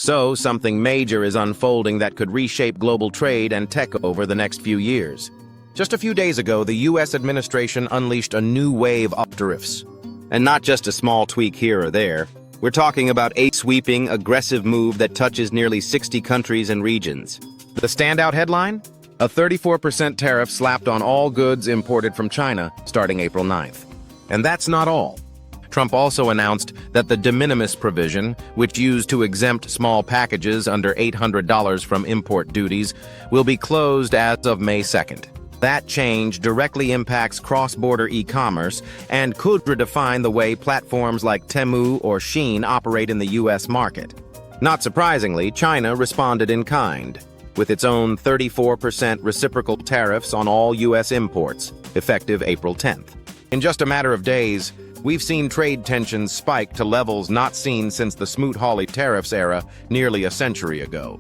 So, something major is unfolding that could reshape global trade and tech over the next few years. Just a few days ago, the U.S. administration unleashed a new wave of tariffs. And not just a small tweak here or there. We're talking about a sweeping, aggressive move that touches nearly 60 countries and regions. The standout headline? A 34% tariff slapped on all goods imported from China starting April 9th. And that's not all. Trump also announced that the de minimis provision, which used to exempt small packages under $800 from import duties, will be closed as of May 2nd. That change directly impacts cross-border e-commerce and could redefine the way platforms like Temu or Shein operate in the U.S. market. Not surprisingly, China responded in kind, with its own 34% reciprocal tariffs on all U.S. imports, effective April 10th. In just a matter of days, we've seen trade tensions spike to levels not seen since the Smoot-Hawley tariffs era nearly a century ago.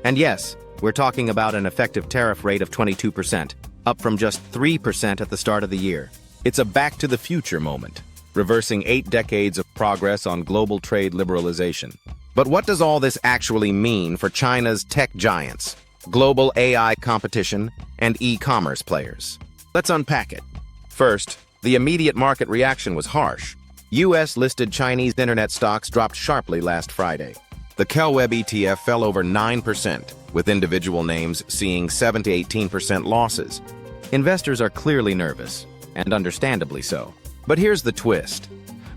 And yes, we're talking about an effective tariff rate of 22%, up from just 3% at the start of the year. It's a back-to-the-future moment, reversing 8 decades of progress on global trade liberalization. But what does all this actually mean for China's tech giants, global AI competition, and e-commerce players? Let's unpack it. First, the immediate market reaction was harsh. U.S.-listed Chinese internet stocks dropped sharply last Friday. The KELWeb ETF fell over 9%, with individual names seeing 7 to 18% losses. Investors are clearly nervous, and understandably so. But here's the twist.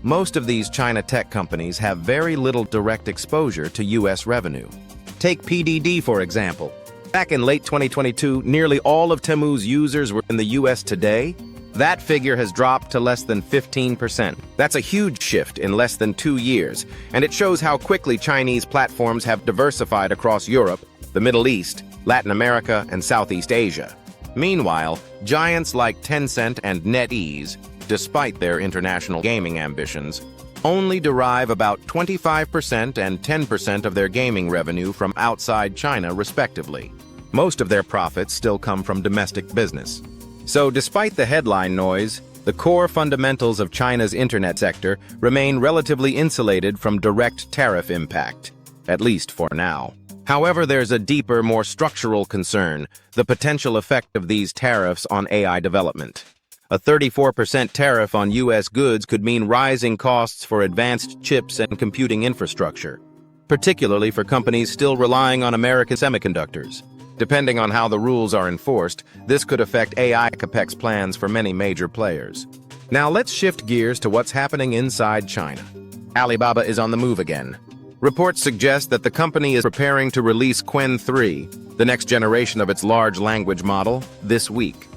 Most of these China tech companies have very little direct exposure to U.S. revenue. Take PDD, for example. Back in late 2022, nearly all of Temu's users were in the U.S. today. That figure has dropped to less than 15%. That's a huge shift in less than 2 years, and it shows how quickly Chinese platforms have diversified across Europe, the Middle East, Latin America, and Southeast Asia. Meanwhile, giants like Tencent and NetEase, despite their international gaming ambitions, only derive about 25% and 10% of their gaming revenue from outside China, respectively. Most of their profits still come from domestic business. So despite the headline noise, the core fundamentals of China's internet sector remain relatively insulated from direct tariff impact, at least for now. However, there's a deeper, more structural concern, the potential effect of these tariffs on AI development. A 34% tariff on U.S. goods could mean rising costs for advanced chips and computing infrastructure, particularly for companies still relying on American semiconductors. Depending on how the rules are enforced, this could affect AI CapEx plans for many major players. Now let's shift gears to what's happening inside China. Alibaba is on the move again. Reports suggest that the company is preparing to release Qwen 3, the next generation of its large language model, this week.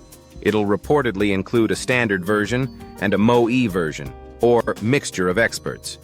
It'll reportedly include a standard version and a MoE version, or mixture of experts.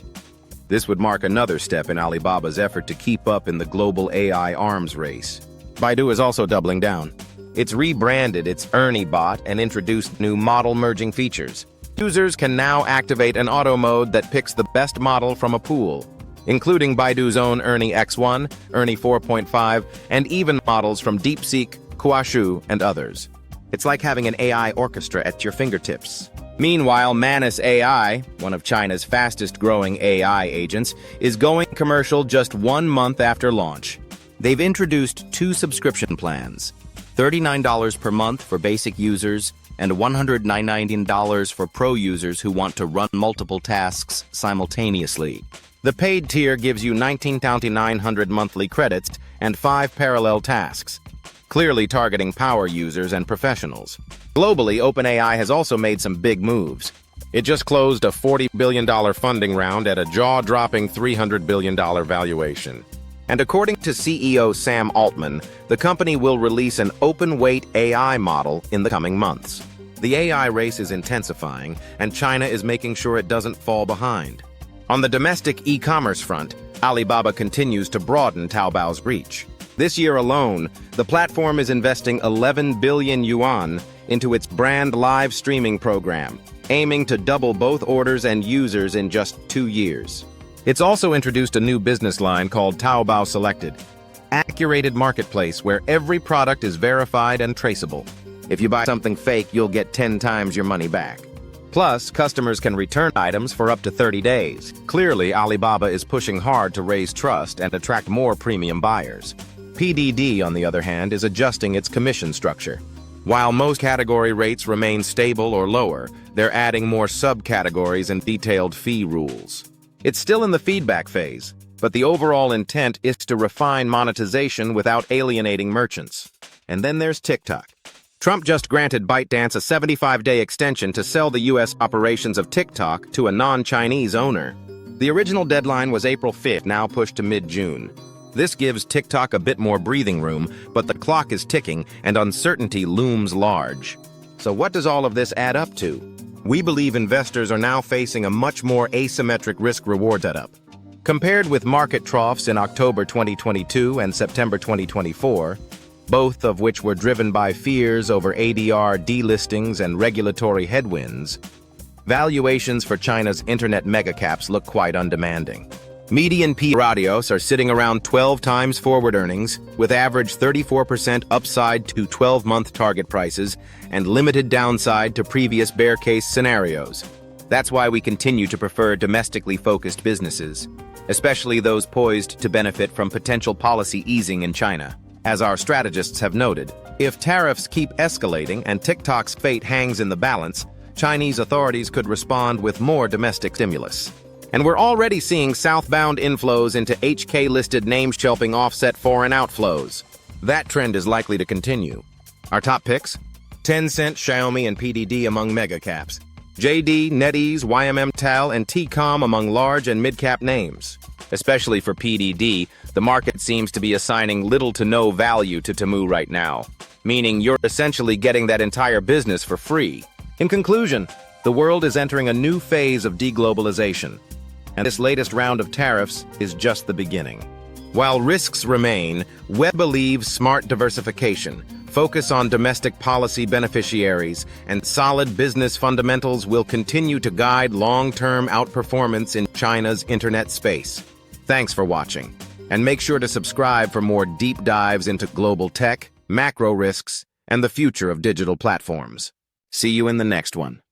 This would mark another step in Alibaba's effort to keep up in the global AI arms race. Baidu is also doubling down. It's rebranded its Ernie bot and introduced new model merging features. Users can now activate an auto mode that picks the best model from a pool, including Baidu's own Ernie X1, Ernie 4.5, and even models from DeepSeek, Kuashu, and others. It's like having an AI orchestra at your fingertips. Meanwhile, Manus AI, one of China's fastest-growing AI agents, is going commercial just 1 month after launch. They've introduced 2 subscription plans, $39 per month for basic users and $199 for pro users who want to run multiple tasks simultaneously. The paid tier gives you 19,900 monthly credits and 5 parallel tasks, clearly targeting power users and professionals. Globally, OpenAI has also made some big moves. It just closed a $40 billion funding round at a jaw-dropping $300 billion valuation. And according to CEO Sam Altman, the company will release an open-weight AI model in the coming months. The AI race is intensifying, and China is making sure it doesn't fall behind. On the domestic e-commerce front, Alibaba continues to broaden Taobao's reach. This year alone, the platform is investing 11 billion yuan into its brand live streaming program, aiming to double both orders and users in just 2 years. It's also introduced a new business line called Taobao Selected, a curated marketplace where every product is verified and traceable. If you buy something fake, you'll get 10 times your money back. Plus, customers can return items for up to 30 days. Clearly, Alibaba is pushing hard to raise trust and attract more premium buyers. PDD, on the other hand, is adjusting its commission structure. While most category rates remain stable or lower, they're adding more subcategories and detailed fee rules. It's still in the feedback phase, but the overall intent is to refine monetization without alienating merchants. And then there's TikTok. Trump just granted ByteDance a 75-day extension to sell the U.S. operations of TikTok to a non-Chinese owner. The original deadline was April 5th, now pushed to mid-June. This gives TikTok a bit more breathing room, but the clock is ticking and uncertainty looms large. So what does all of this add up to? We believe investors are now facing a much more asymmetric risk-reward setup. Compared with market troughs in October 2022 and September 2024, both of which were driven by fears over ADR delistings and regulatory headwinds, valuations for China's internet megacaps look quite undemanding. Median P ratios are sitting around 12 times forward earnings, with average 34% upside to 12-month target prices and limited downside to previous bear case scenarios. That's why we continue to prefer domestically focused businesses, especially those poised to benefit from potential policy easing in China. As our strategists have noted, if tariffs keep escalating and TikTok's fate hangs in the balance, Chinese authorities could respond with more domestic stimulus. And we're already seeing southbound inflows into HK-listed names helping offset foreign outflows. That trend is likely to continue. Our top picks? Tencent, Xiaomi, and PDD among megacaps. JD, NetEase, YMM Tal, and T-Com among large and mid-cap names. Especially for PDD, the market seems to be assigning little to no value to Temu right now, meaning you're essentially getting that entire business for free. In conclusion, the world is entering a new phase of deglobalization, and this latest round of tariffs is just the beginning. While risks remain, Webb believes smart diversification, focus on domestic policy beneficiaries, and solid business fundamentals will continue to guide long-term outperformance in China's internet space. Thanks for watching, and make sure to subscribe for more deep dives into global tech, macro risks, and the future of digital platforms. See you in the next one.